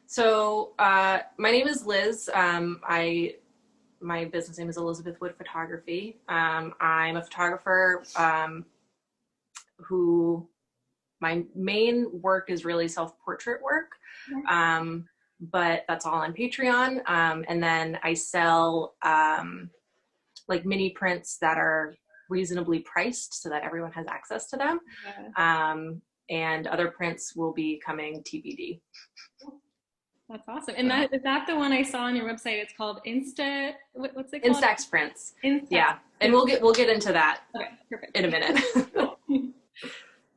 So my name is Liz. My business name is Elizabeth Wood Photography. I'm a photographer who my main work is really self-portrait work, but that's all on Patreon. And then I sell like mini prints that are reasonably priced so that everyone has access to them. And other prints will be coming TBD. That's awesome. And is that the one I saw on your website? It's called what's it called? Instax prints. Instax. Yeah. And we'll get into that perfect. in a minute.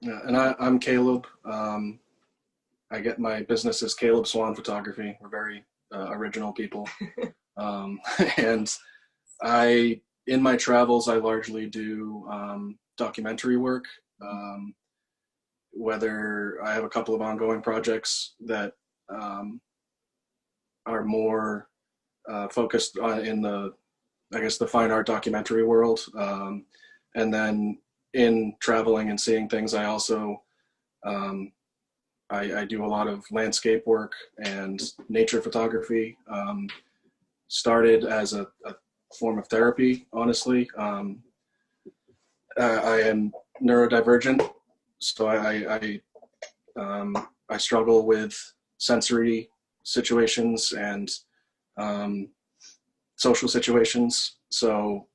Yeah, and I'm Caleb. I get my business as Caleb Swan Photography. We're very original people. And in my travels, I largely do documentary work. Whether I have a couple of ongoing projects that are more focused in the fine art documentary world. And then in traveling and seeing things, I also, I do a lot of landscape work and nature photography. Started as a form of therapy, honestly. I am neurodivergent, so I struggle with sensory situations and social situations. So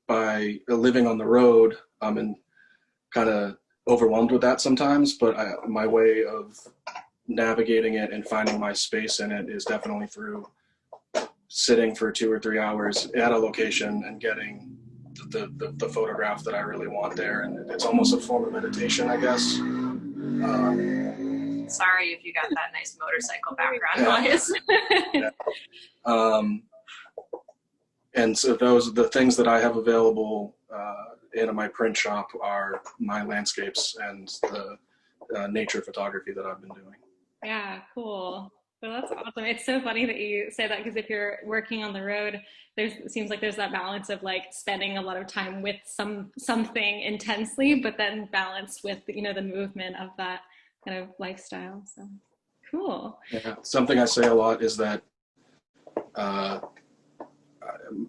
by living on the road, I'm kind of overwhelmed with that sometimes, but my way of navigating it and finding my space in it is definitely through sitting for 2 or 3 hours at a location and getting the photograph that I really want there. And it's almost a form of meditation, I guess. Sorry if you got that nice motorcycle background noise. And so the things that I have available in my print shop are my landscapes and the nature photography that I've been doing. Yeah, cool. Well, that's awesome. It's so funny that you say that, because if you're working on the road, it seems like there's that balance of like spending a lot of time with something intensely, but then balanced with the movement of that kind of lifestyle. So cool. Yeah, something I say a lot is that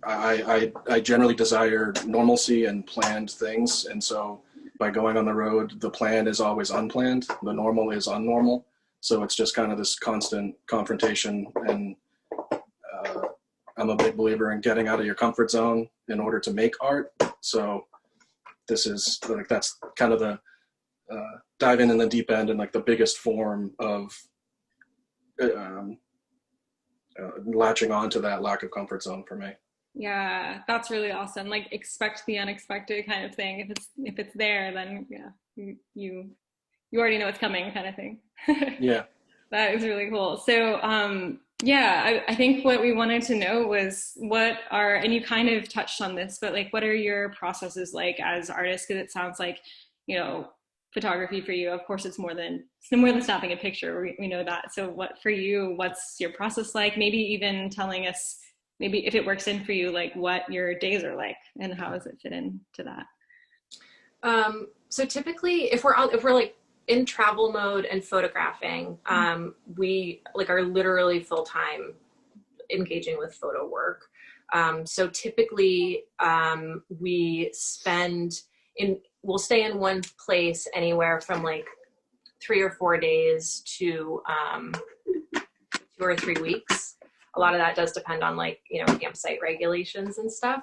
I generally desire normalcy and planned things, and so by going on the road, the plan is always unplanned, the normal is unnormal. So it's just kind of this constant confrontation, and I'm a big believer in getting out of your comfort zone in order to make art. So this is like, that's kind of the diving in the deep end and like the biggest form of latching on to that lack of comfort zone for me. Yeah, that's really awesome. Like, expect the unexpected kind of thing. If it's there, then yeah, you already know it's coming, kind of thing. Yeah. That is really cool. So yeah, I think what we wanted to know was and you kind of touched on this, but like, what are your processes like as artists? Because it sounds like, photography for you, of course, it's more than snapping a picture. We know that. So what's your process like? Maybe even telling us, maybe if it works in for you, like what your days are like and how does it fit into that? So typically if we're like in travel mode and photographing, we like are literally full-time engaging with photo work. So typically we'll stay in one place anywhere from like 3 or 4 days to 2 or 3 weeks. A lot of that does depend on like, campsite regulations and stuff.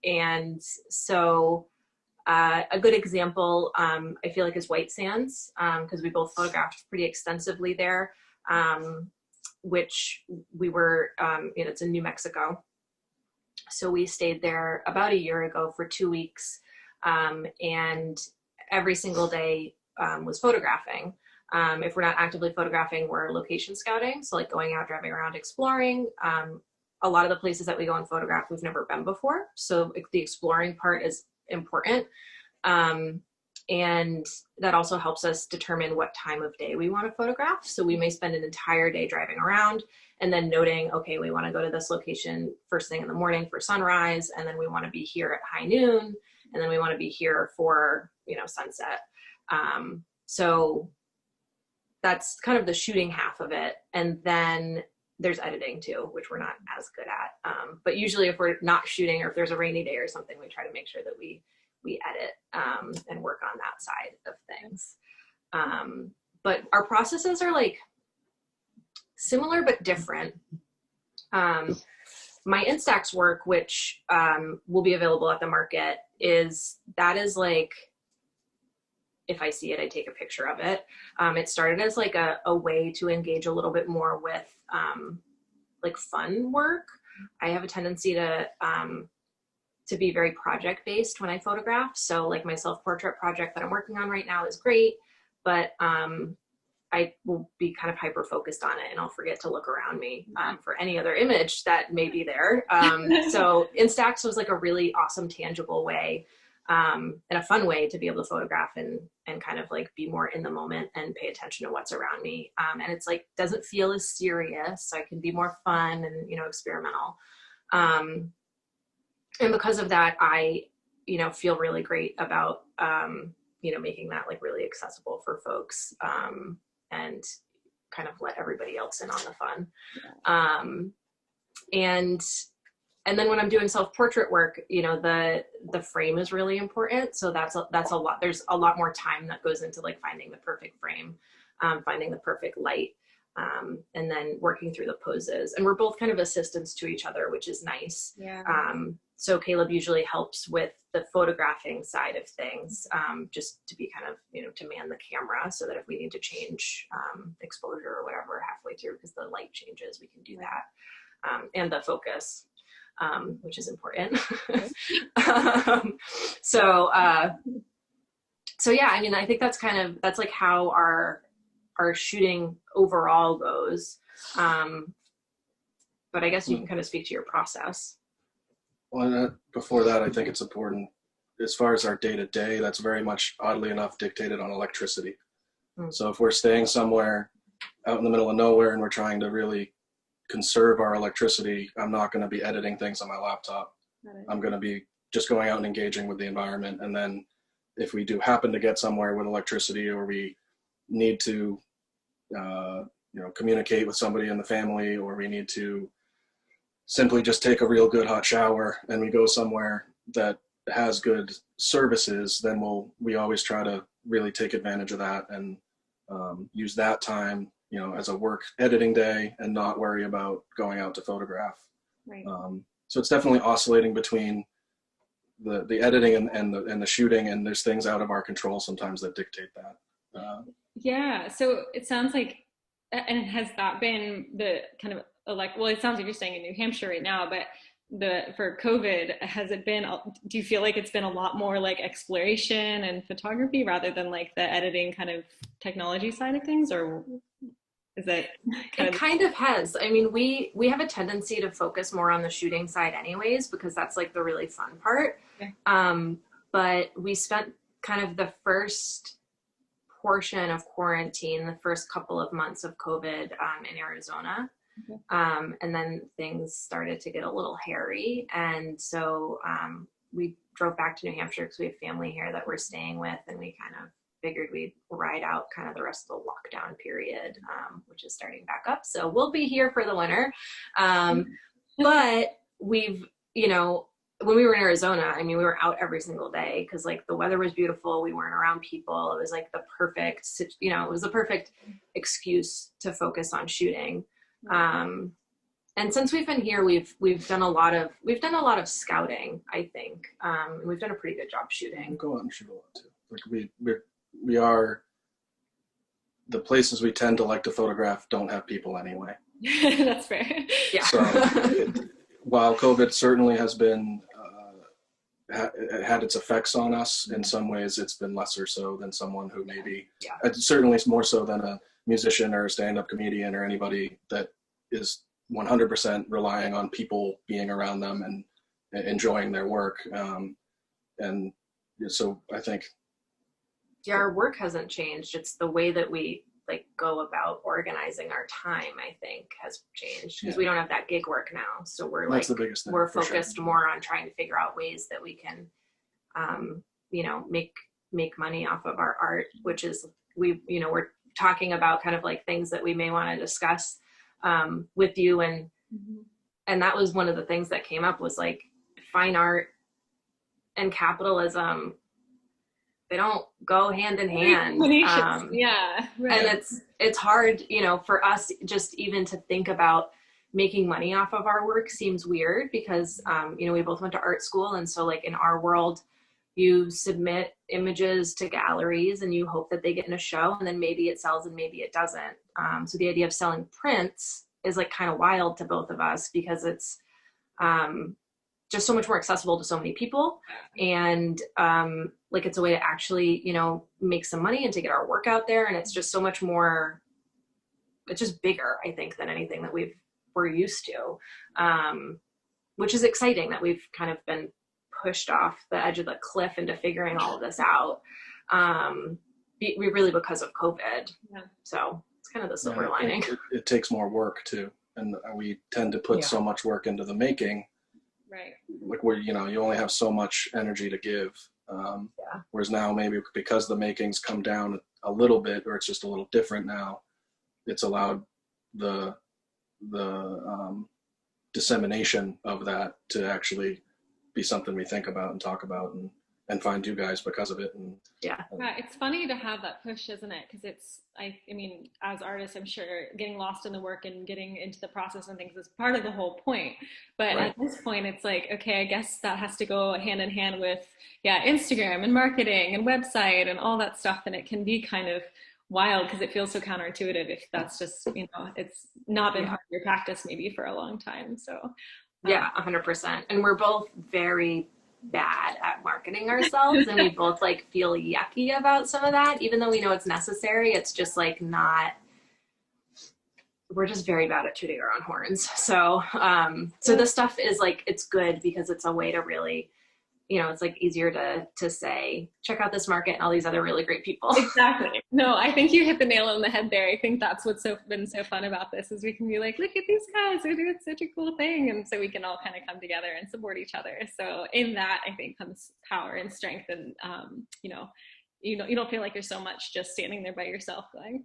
And so a good example, I feel like, is White Sands, because we both photographed pretty extensively there, which we were, it's in New Mexico. So we stayed there about a year ago for 2 weeks, and every single day was photographing. If we're not actively photographing, we're location scouting. So like going out, driving around, exploring. A lot of the places that we go and photograph, we've never been before. So the exploring part is important. And that also helps us determine what time of day we want to photograph. So we may spend an entire day driving around and then noting, okay, we want to go to this location first thing in the morning for sunrise. And then we want to be here at high noon. And then we want to be here for, sunset. So that's kind of the shooting half of it. And then there's editing too, which we're not as good at. But usually if we're not shooting or if there's a rainy day or something, we try to make sure that we edit and work on that side of things. But our processes are like similar but different. My Instax work, which will be available at the market, is like, if I see it, I take a picture of it. It started as like a way to engage a little bit more with like fun work. I have a tendency to be very project based when I photograph. So like my self-portrait project that I'm working on right now is great, but I will be kind of hyper focused on it and I'll forget to look around me for any other image that may be there. So Instax was like a really awesome, tangible way and a fun way to be able to photograph and kind of like be more in the moment and pay attention to what's around me. And it's like, doesn't feel as serious. So I can be more fun and, experimental. And because of that, I, feel really great about, making that like really accessible for folks and kind of let everybody else in on the fun. And then when I'm doing self-portrait work, the frame is really important. So that's a lot. There's a lot more time that goes into like finding the perfect frame, finding the perfect light, and then working through the poses. And we're both kind of assistants to each other, which is nice. Yeah. So Caleb usually helps with the photographing side of things, just to be kind of, to man the camera so that if we need to change exposure or whatever halfway through because the light changes, we can do that. And the focus. Which is important. So yeah, I mean, I think that's like how our shooting overall goes. But I guess you can kind of speak to your process. Well, before that, I think it's important as far as our day-to-day, that's very much, oddly enough, dictated on electricity. So if we're staying somewhere out in the middle of nowhere and we're trying to really conserve our electricity, I'm not going to be editing things on my laptop. I'm going to be just going out and engaging with the environment. And then if we do happen to get somewhere with electricity or we need to, communicate with somebody in the family, or we need to simply just take a real good hot shower and we go somewhere that has good services, then we always try to really take advantage of that and use that time as a work editing day and not worry about going out to photograph. Right. So it's definitely oscillating between the editing and the shooting, and there's things out of our control sometimes that dictate that. Yeah. So it sounds like, and has that been the kind of it sounds like you're staying in New Hampshire right now, but for COVID, has it been, do you feel like it's been a lot more like exploration and photography rather than like the editing kind of technology side of things, or is that kind of has? I mean, we have a tendency to focus more on the shooting side anyways, because that's like the really fun part. Yeah. But we spent kind of the first portion of quarantine, the first couple of months of COVID in Arizona. Okay. And then things started to get a little hairy. And so we drove back to New Hampshire because we have family here that we're staying with, and we kind of figured we'd ride out kind of the rest of the lockdown period, which is starting back up. So we'll be here for the winter. But we've, when we were in Arizona, I mean, we were out every single day because like the weather was beautiful. We weren't around people. It was like the perfect, it was the perfect excuse to focus on shooting. And since we've been here, we've done a lot of scouting, I think. We've done a pretty good job shooting. We'll go out and shoot a lot too. Like we are, the places we tend to like to photograph don't have people anyway. That's fair. Yeah. So while COVID certainly has been, had its effects on us, in some ways it's been lesser so than someone who maybe, certainly more so than a musician or a stand-up comedian or anybody that is 100% relying on people being around them and enjoying their work. And so I think, our work hasn't changed. It's the way that we like go about organizing our time, I think, has changed because we don't have that gig work now. So we're that's the biggest thing, we're focused more on trying to figure out ways that we can, make money off of our art, which is we're talking about kind of like things that we may want to discuss with you. And that was one of the things that came up was like fine art and capitalism, they don't go hand in hand. Yeah. Right. And it's hard, you know, for us just even to think about making money off of our work seems weird because, you know, we both went to art school. And so like in our world, you submit images to galleries and you hope that they get in a show and then maybe it sells and maybe it doesn't. So the idea of selling prints is like kind of wild to both of us because it's just so much more accessible to so many people. And like it's a way to actually, you know, make some money and to get our work out there. And it's just so much more, it's just bigger, I think, than anything that we're used to, which is exciting that we've kind of been pushed off the edge of the cliff into figuring all of this out. We really because of COVID. Yeah. So it's kind of the silver lining. It takes more work too. And we tend to put so much work into the making. Right. Like where, you know, you only have so much energy to give. Whereas now maybe because the makings come down a little bit, or it's just a little different now, it's allowed the dissemination of that to actually be something we think about and talk about and find you guys because of it. And yeah, it's funny to have that push, isn't it? Because it's, I mean, as artists, I'm sure getting lost in the work and getting into the process and things is part of the whole point. But at this point, it's like, okay, I guess that has to go hand in hand with, Instagram and marketing and website and all that stuff. And it can be kind of wild because it feels so counterintuitive if that's just, you know, it's not been part of your practice maybe for a long time. So yeah, 100%. And we're both very bad at marketing ourselves and we both like feel yucky about some of that, even though we know it's necessary. It's just like not, we're just very bad at tooting our own horns. So so this stuff is like, it's good because it's a way to really, you know, it's like easier to say, check out this market and all these other really great people. Exactly. No, I think you hit the nail on the head there. I think that's what's been so fun about this is we can be like, look at these guys, they're doing such a cool thing. And so we can all kind of come together and support each other. So in that, I think comes power and strength. And, you know, you don't feel like you're so much just standing there by yourself going,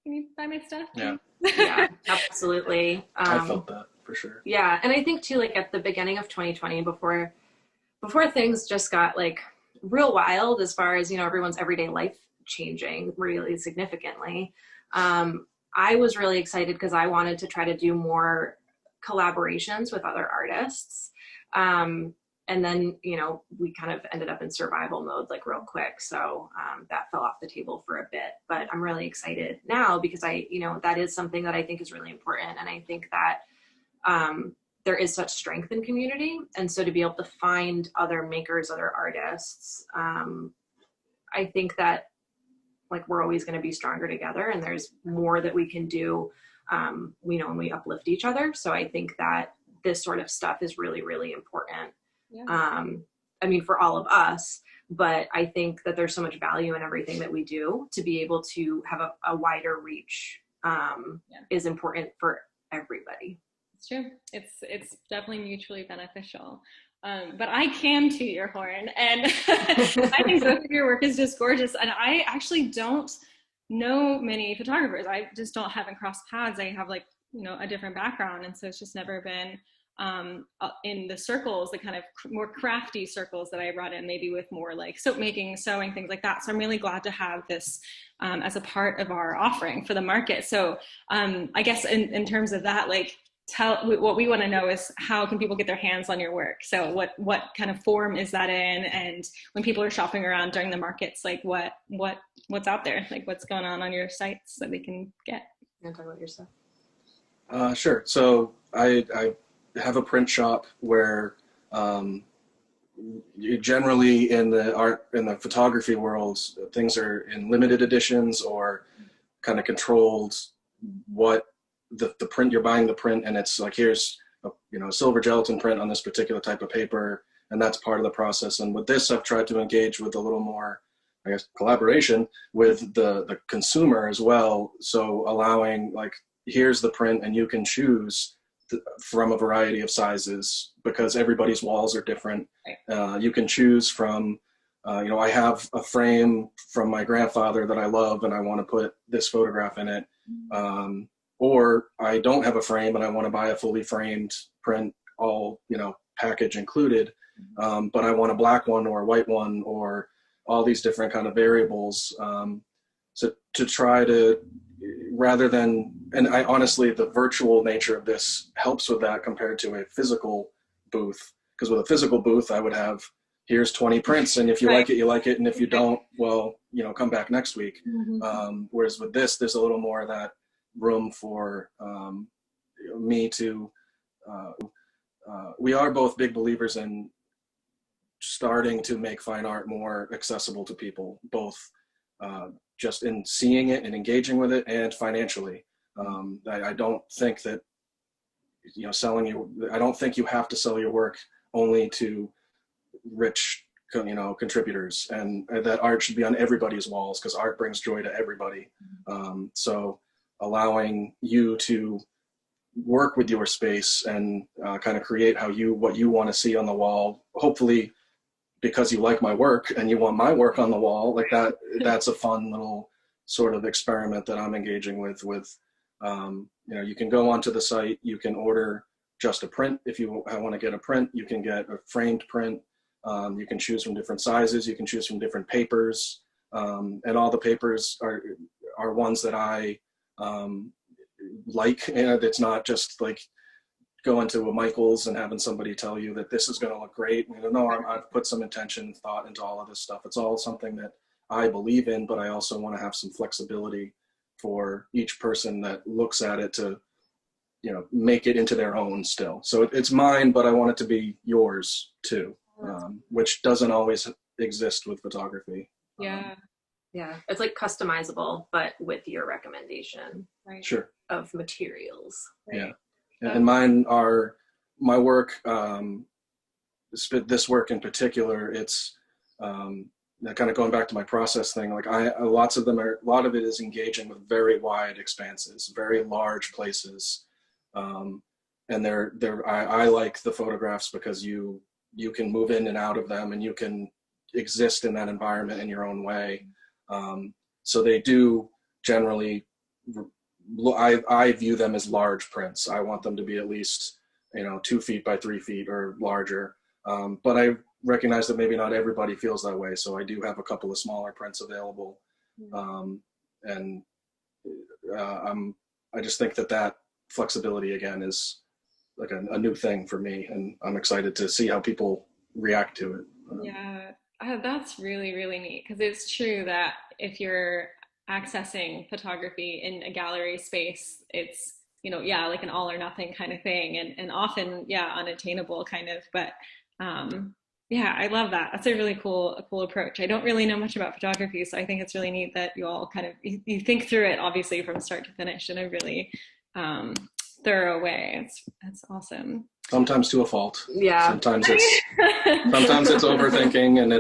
can you buy my stuff? Yeah, absolutely. I felt that for sure. Yeah. And I think too, like at the beginning of 2020, before things just got like real wild as far as, you know, everyone's everyday life changing really significantly. I was really excited because I wanted to try to do more collaborations with other artists. And then, you know, we kind of ended up in survival mode like real quick. So that fell off the table for a bit, but I'm really excited now because you know, that is something that I think is really important. And I think that there is such strength in community. And so to be able to find other makers, other artists, I think that like we're always going to be stronger together and there's more that we can do, you know, when we uplift each other. So I think that this sort of stuff is really, really important. Yeah. I mean, for all of us, but I think that there's so much value in everything that we do to be able to have a wider reach is important for everybody. It's true. It's definitely mutually beneficial. But I can toot your horn, and I think both of your work is just gorgeous. And I actually don't know many photographers. I just haven't crossed paths. I have like, you know, a different background, and so it's just never been in the circles, the kind of more crafty circles that I brought in, maybe with more like soap making, sewing, things like that. So I'm really glad to have this as a part of our offering for the market. So I guess in terms of that, like, what we want to know is how can people get their hands on your work? So what kind of form is that in? And when people are shopping around during the markets, like what's out there? Like what's going on your sites that they can get? You want to talk about your stuff? Sure. So I have a print shop where generally in the photography world, things are in limited editions or kind of controlled. What the print, you're buying the print and it's like, here's a silver gelatin print on this particular type of paper, and that's part of the process. And with this, I've tried to engage with a little more, I guess, collaboration with the consumer as well. So allowing like, here's the print and you can choose from a variety of sizes because everybody's walls are different. You can choose from I have a frame from my grandfather that I love and I want to put this photograph in it. Or I don't have a frame and I want to buy a fully framed print, all, package included. But I want a black one or a white one or all these different kind of variables. So to try to, rather than, and I honestly, the virtual nature of this helps with that compared to a physical booth. Because with a physical booth, I would have, here's 20 prints, and if you like it, you like it, and if you don't, well, come back next week. Whereas with this, there's a little more of that room for me to, we are both big believers in starting to make fine art more accessible to people, both just in seeing it and engaging with it and financially. I don't think that, I don't think you have to sell your work only to rich, contributors, and that art should be on everybody's walls because art brings joy to everybody. So allowing you to work with your space and kind of create what you want to see on the wall, hopefully because you like my work and you want my work on the wall, like that's a fun little sort of experiment that I'm engaging with, you can go onto the site, you can order just a print. If you want to get a print, you can get a framed print. You can choose from different sizes, you can choose from different papers, and all the papers are ones that I like, and it's not just like going to a Michael's and having somebody tell you that this is going to look great. No, I've put some intention, thought into all of this stuff. It's all something that I believe in, but I also want to have some flexibility for each person that looks at it to, make it into their own still. So it's mine, but I want it to be yours too, which doesn't always exist with photography. Yeah. Yeah, it's like customizable, but with your recommendation Sure. of materials. Yeah. And my work, this work in particular, it's kind of going back to my process thing. Like a lot of it is engaging with very wide expanses, very large places. And I like the photographs because you can move in and out of them and you can exist in that environment in your own way. So they do generally, I view them as large prints. I want them to be at least, 2 feet by 3 feet or larger. But I recognize that maybe not everybody feels that way. So I do have a couple of smaller prints available. And I just think that flexibility again is like a new thing for me. And I'm excited to see how people react to it. Yeah, that's really, really neat, because it's true that if you're accessing photography in a gallery space, it's, like an all or nothing kind of thing, and often, unattainable kind of, but I love that. That's a really cool approach. I don't really know much about photography, so I think it's really neat that you all kind of, you think through it, obviously, from start to finish in a really thorough way. It's awesome. Sometimes to a fault. Yeah. Sometimes it's overthinking, and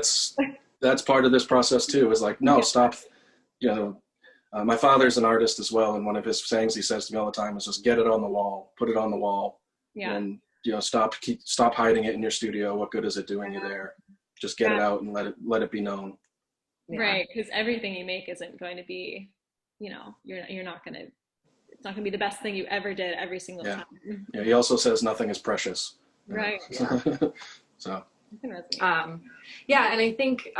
that's part of this process too. Is like, no, stop. My father's an artist as well, and one of his sayings he says to me all the time is just get it on the wall, put it on the wall, and stop hiding it in your studio. What good is it doing you there? Just get it out and let it be known. Right, because everything you make isn't going to be, you're not going to. It's not going to be the best thing you ever did every single time. Yeah. He also says nothing is precious. Right. So. And I think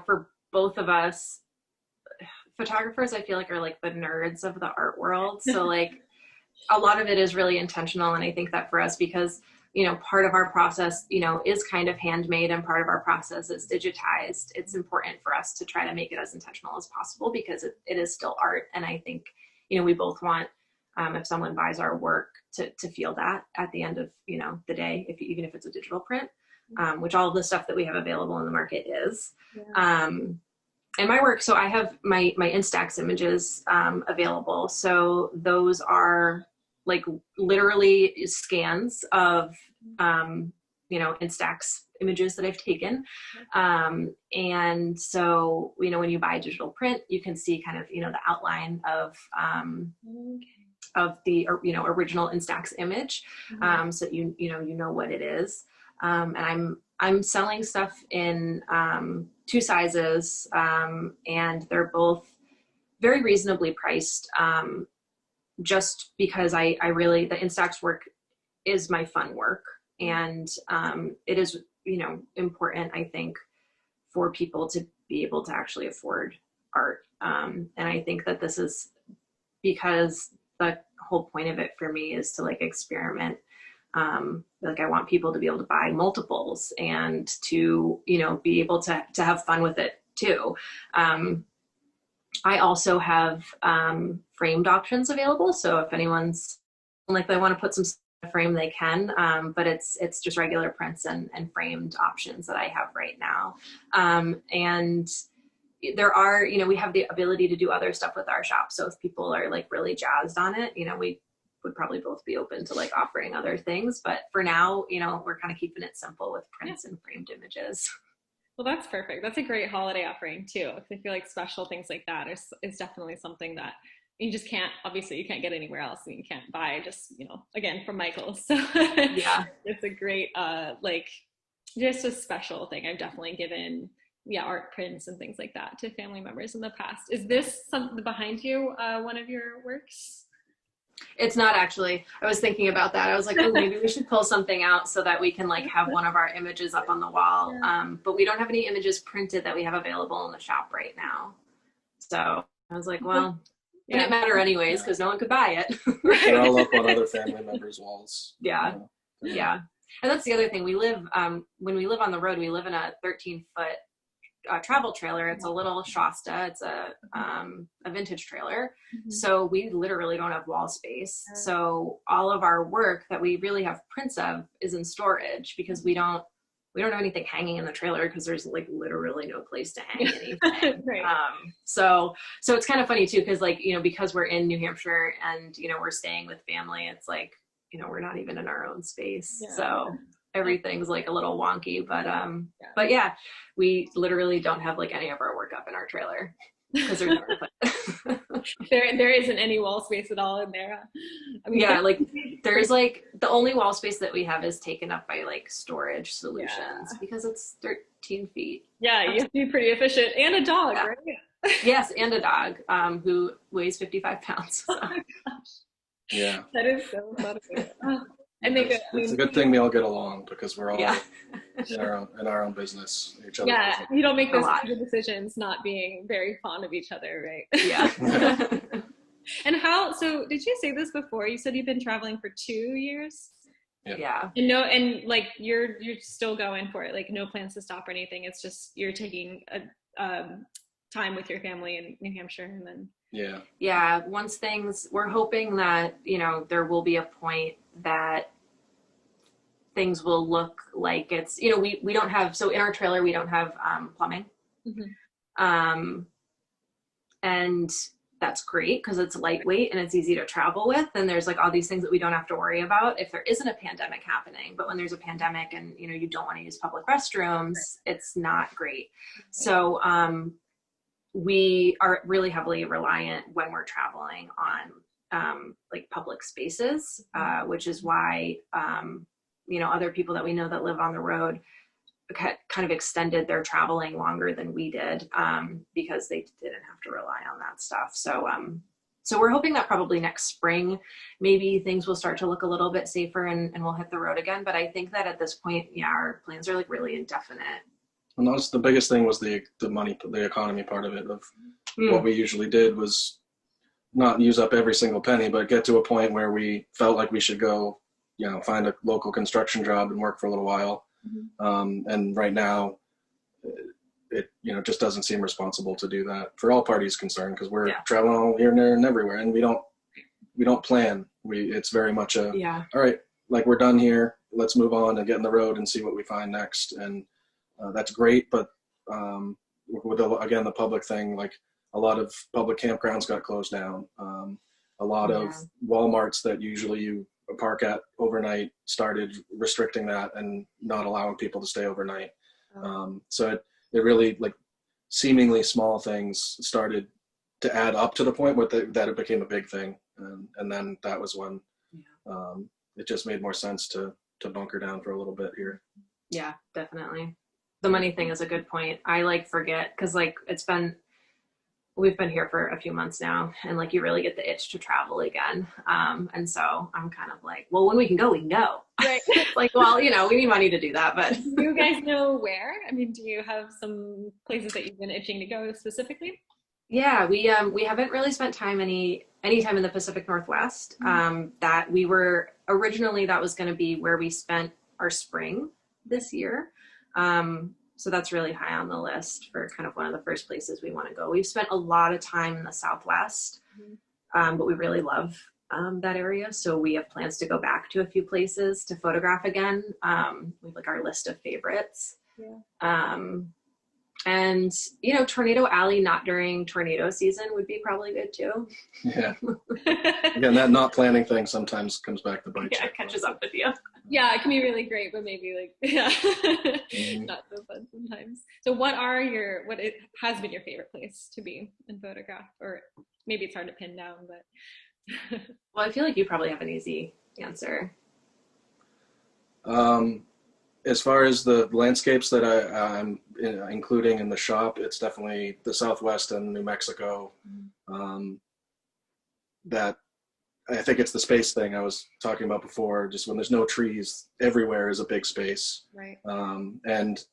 for both of us, photographers, I feel like are like the nerds of the art world. So like a lot of it is really intentional, and I think that for us, because part of our process is kind of handmade and part of our process is digitized, it's important for us to try to make it as intentional as possible, because it is still art. And I think we both want, if someone buys our work, to feel that at the end of the day, even if it's a digital print, which all of the stuff that we have available in the market is. And my work, so I have my Instax images available. So those are like literally scans of Instax images that I've taken. And so when you buy digital print, you can see kind of the outline of the original Instax image, so you know what it is. And I'm selling stuff in 2 sizes, and they're both very reasonably priced, just because I really, the InStocks work is my fun work. And it is, important, I think, for people to be able to actually afford art. And I think that this is because the whole point of it for me is to like experiment. Like I want people to be able to buy multiples and to, be able to have fun with it too. I also have framed options available. So if anyone's like, they want to put some stuff in a frame, they can, but it's just regular prints and framed options that I have right now. And there are, we have the ability to do other stuff with our shop. So if people are like really jazzed on it, we would probably both be open to like offering other things. But for now, we're kind of keeping it simple with prints and framed images. Well, that's perfect. That's a great holiday offering too. I feel like special things like that is definitely something that you just can't, obviously you can't get anywhere else, and you can't buy just, again, from Michael's. So yeah, it's a great, just a special thing. I've definitely given, art prints and things like that to family members in the past. Is this something behind you, one of your works? It's not actually. I was thinking about that. I was like, oh, maybe we should pull something out so that we can like have one of our images up on the wall. But we don't have any images printed that we have available in the shop right now. So I was like, well, it didn't matter anyways because no one could buy it. They're all up on other family members' walls. Yeah. Yeah. And that's the other thing. We live, when we live on the road, we live in a 13-foot travel trailer. It's a little Shasta. It's a vintage trailer. Mm-hmm. So we literally don't have wall space. So all of our work that we really have prints of is in storage because we don't have anything hanging in the trailer because there's like literally no place to hang anything. Right. So it's kind of funny too because like because we're in New Hampshire and we're staying with family, it's like we're not even in our own space. Yeah. So everything's like a little wonky, but yeah, we literally don't have like any of our work up in our trailer because there's nowhere to put. there isn't any wall space at all in there. I mean, yeah, like there's like the only wall space that we have is taken up by like storage solutions because it's 13 feet. Yeah, you have to be pretty efficient, and a dog, right? Yes, and a dog who weighs 55 pounds. So. Oh my gosh. Yeah, that is so funny. It's a good thing we all get along because we're all in our own business. Yeah, you don't make those kind of decisions not being very fond of each other, right? Yeah. And so did you say this before? You said you've been traveling for 2 years? Yeah. And like you're still going for it, like no plans to stop or anything. It's just you're taking a time with your family in New Hampshire and then. Yeah. Once we're hoping that, there will be a point that things will look like it's, we don't have, so in our trailer, we don't have plumbing. Mm-hmm. And that's great because it's lightweight and it's easy to travel with. And there's like all these things that we don't have to worry about if there isn't a pandemic happening. But when there's a pandemic and, you don't want to use public restrooms, it's not great. So, we are really heavily reliant when we're traveling on like public spaces, which is why, other people that we know that live on the road kind of extended their traveling longer than we did because they didn't have to rely on that stuff. So we're hoping that probably next spring, maybe things will start to look a little bit safer and we'll hit the road again. But I think that at this point, our plans are like really indefinite. And that's the biggest thing was the money, the economy part of it. Of what we usually did was not use up every single penny, but get to a point where we felt like we should go, find a local construction job and work for a little while. Mm-hmm. And right now, it just doesn't seem responsible to do that for all parties concerned because we're traveling all here and there and everywhere, and we don't plan. It's very much all right, like we're done here. Let's move on and get in the road and see what we find next. And that's great, but with the public thing, like a lot of public campgrounds got closed down. A lot of Walmarts that usually you park at overnight started restricting that and not allowing people to stay overnight. So it really, like, seemingly small things started to add up to the point that it became a big thing, and then that was when it just made more sense to bunker down for a little bit here. Yeah, definitely. The money thing is a good point. I like forget because like we've been here for a few months now, and like you really get the itch to travel again. And so I'm kind of like, well, when we can go, we can go. Right. It's like, well, you know, we need money to do that, but Do you guys know where? I mean, do you have some places that you've been itching to go specifically? yeah, we haven't really spent any time in the Pacific Northwest. That we were originally that was going to be where we spent our spring this year. So that's really high on the list for kind of one of the first places we want to go. We've spent a lot of time in the Southwest, but we really love that area. So we have plans to go back to a few places to photograph again. We have like our list of favorites. Yeah. And, you know, Tornado Alley, not during tornado season, would be probably good too. Yeah. Again, that not planning thing sometimes comes back to bite Yeah, you. it catches up with you. Yeah, it can be really great, but maybe like, yeah, not so fun sometimes. So what has been your favorite place to be and photograph? Or maybe it's hard to pin down, but. Well, I feel like you probably have an easy answer. As far as the landscapes that I'm including in the shop, it's definitely the Southwest and New Mexico. That I think it's the space thing I was talking about before. Just when there's no trees, everywhere is a big space. Right. And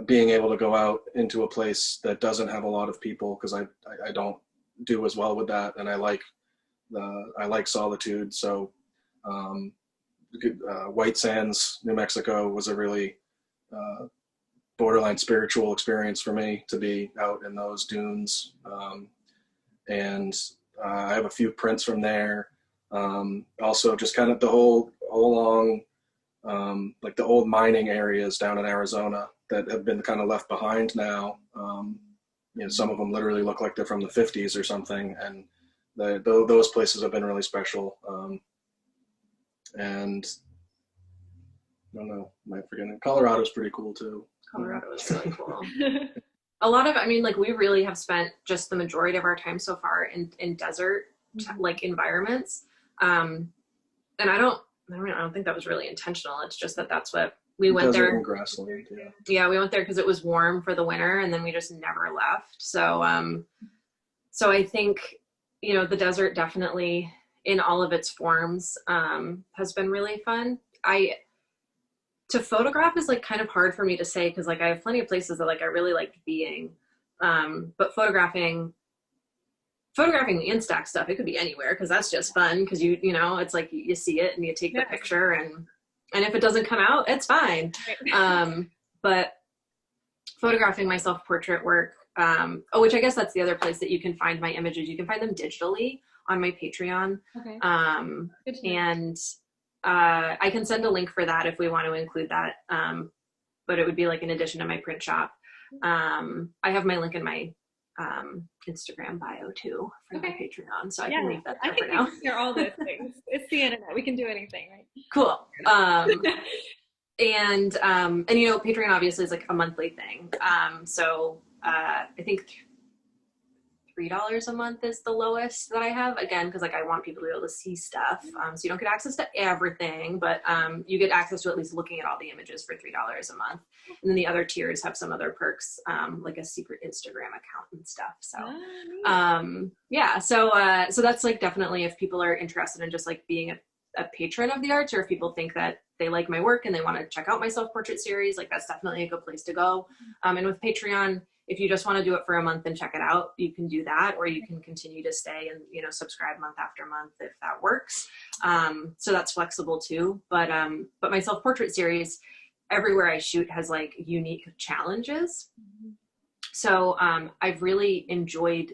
being able to go out into a place that doesn't have a lot of people, because I don't do as well with that, and I like solitude. So White Sands, New Mexico was a really borderline spiritual experience for me to be out in those dunes. And I have a few prints from there. Also just kind of the whole along like the old mining areas down in Arizona that have been kind of left behind now. You know, some of them literally look like they're from the 50s or something. And those places have been really special. And I don't know, am I forgetting? Colorado's pretty cool too. Colorado is really cool. A lot of, I mean, like we really have spent just the majority of our time so far in desert like environments. And I don't think that was really intentional. It's just that's what we went desert there. And grassland, yeah. Yeah, we went there because it was warm for the winter, and then we just never left. So, so I think, you know, the desert definitely in all of its forms has been really fun. To photograph is like kind of hard for me to say because like I have plenty of places that like I really liked being, but photographing the Instax stuff, it could be anywhere because that's just fun because you know it's like you see it and you take the picture and if it doesn't come out, it's fine. But photographing my self-portrait work, which I guess that's the other place that you can find my images. You can find them digitally on my Patreon. Okay. And I can send a link for that if we want to include that. But it would be like in addition to my print shop. I have my link in my Instagram bio too for my Patreon, so I can leave that there for now. Hear all those things. It's the internet. We can do anything, right? Cool. And you know, Patreon obviously is like a monthly thing. So I think $3 a month is the lowest that I have, again because like I want people to be able to see stuff, so you don't get access to everything, but you get access to at least looking at all the images for $3 a month, and then the other tiers have some other perks, like a secret Instagram account and stuff. So yeah, so that's like definitely if people are interested in just like being a patron of the arts, or if people think that they like my work and they want to check out my self-portrait series, like that's definitely a good place to go. And with Patreon, if you just want to do it for a month and check it out, you can do that, or you can continue to stay and, you know, subscribe month after month if that works. So that's flexible too. But my self-portrait series, everywhere I shoot has like unique challenges. So I've really enjoyed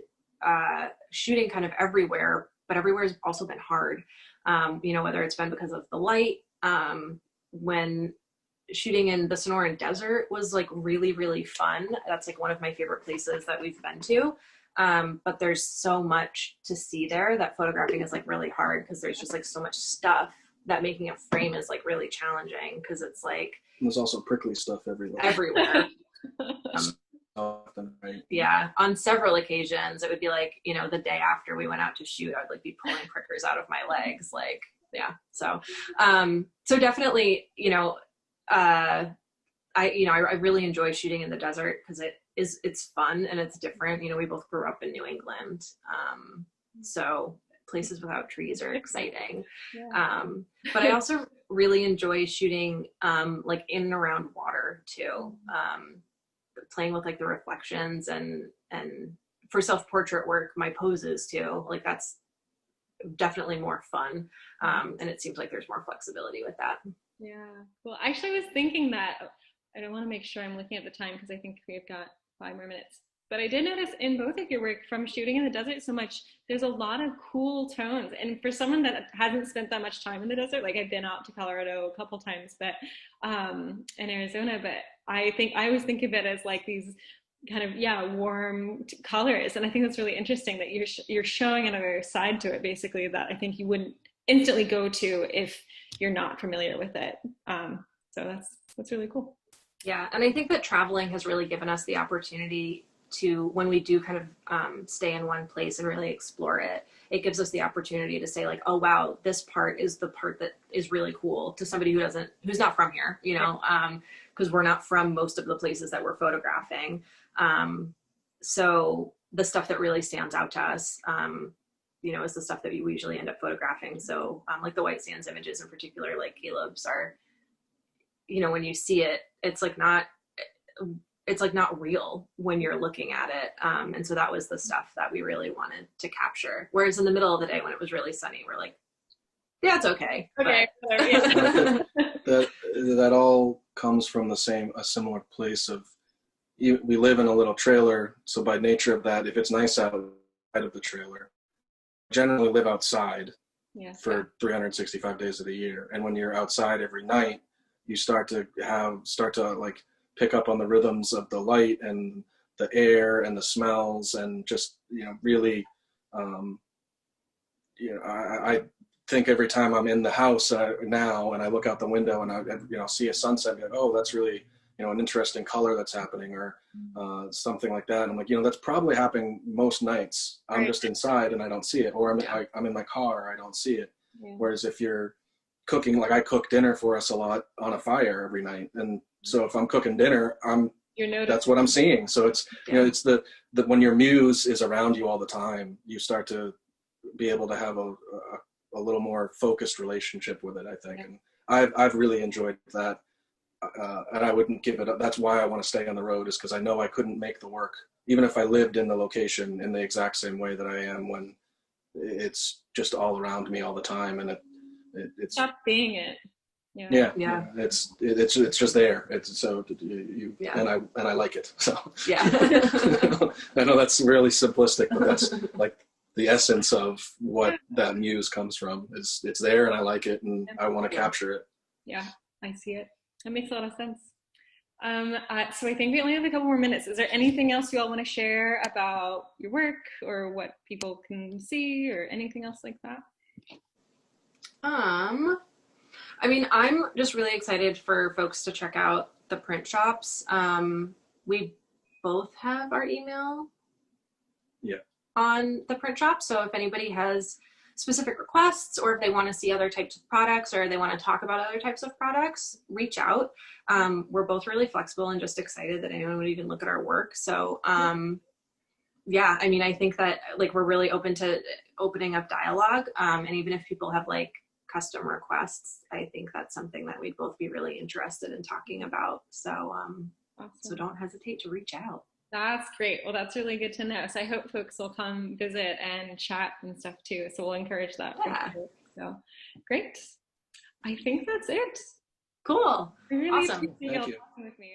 shooting kind of everywhere, but everywhere has also been hard. You know, whether it's been because of the light, when shooting in the Sonoran Desert was like really, really fun. That's like one of my favorite places that we've been to. But there's so much to see there that photographing is like really hard because there's just like so much stuff that making a frame is like really challenging because it's like There's also prickly stuff everywhere. Right? Yeah, on several occasions it would be like, you know, the day after we went out to shoot, I would like be pulling prickers out of my legs, like, yeah. So so definitely, you know, I really enjoy shooting in the desert because it's fun and it's different. We both grew up in New England. So places without trees are exciting. Yeah. But I also really enjoy shooting like in and around water too. Playing with like the reflections and for self-portrait work, my poses too, like that's definitely more fun. And it seems like there's more flexibility with that. Yeah. Well, actually, I was thinking that I don't want to make sure I'm looking at the time because I think we've got 5 more minutes. But I did notice in both of your work, from shooting in the desert so much, there's a lot of cool tones. And for someone that hasn't spent that much time in the desert, like I've been out to Colorado a couple times, but in Arizona, but I always think of it as like these kind of warm colors, and I think that's really interesting that you're showing another side to it, basically, that I think you wouldn't instantly go to if you're not familiar with it. So that's really cool. Yeah, and I think that traveling has really given us the opportunity to, when we do kind of stay in one place and really explore it, it gives us the opportunity to say like, oh wow, this part is the part that is really cool to somebody who's not from here, because we're not from most of the places that we're photographing. So the stuff that really stands out to us, is the stuff that we usually end up photographing. So like the White Sands images in particular, like Caleb's, are, when you see it, it's like not real when you're looking at it. And so that was the stuff that we really wanted to capture. Whereas in the middle of the day when it was really sunny, we're like, yeah, it's okay. Okay. that all comes from a similar place of, we live in a little trailer. So by nature of that, if it's nice outside of the trailer, generally live outside for 365 days of the year. And when you're outside every night, you start to like pick up on the rhythms of the light and the air and the smells, and just, really, I think every time I'm in the house now and I look out the window and I see a sunset, I'm like, oh, that's really, an interesting color that's happening, or something like that. And I'm like, that's probably happening most nights. I'm just inside and I don't see it, or I'm in my car, I don't see it. Yeah. Whereas if you're cooking, like I cook dinner for us a lot on a fire every night, and so if I'm cooking dinner, that's what I'm seeing. So it's, it's the when your muse is around you all the time, you start to be able to have a little more focused relationship with it, I think. And I've really enjoyed that. And I wouldn't give it up. That's why I want to stay on the road, is because I know I couldn't make the work, even if I lived in the location in the exact same way that I am when it's just all around me all the time. And it's stop being it. Yeah. It's just there. It's so and I like it. So yeah. I know that's really simplistic, but that's like the essence of what that muse comes from. Is it's there and I like it and I want to capture it. Yeah, I see it. That makes a lot of sense. So I think we only have a couple more minutes. Is there anything else you all want to share about your work or what people can see or anything else like that? I'm just really excited for folks to check out the print shops. We both have our email on the print shop. So if anybody has specific requests, or if they want to see other types of products, or they want to talk about other types of products, reach out. We're both really flexible and just excited that anyone would even look at our work. So I think that like we're really open to opening up dialogue. And even if people have like custom requests, I think that's something that we'd both be really interested in talking about. So awesome. So don't hesitate to reach out. That's great. Well, that's really good to know. So I hope folks will come visit and chat and stuff too. So we'll encourage that. Yeah. So great. I think that's it. Cool. I really awesome. appreciate you all talking with me.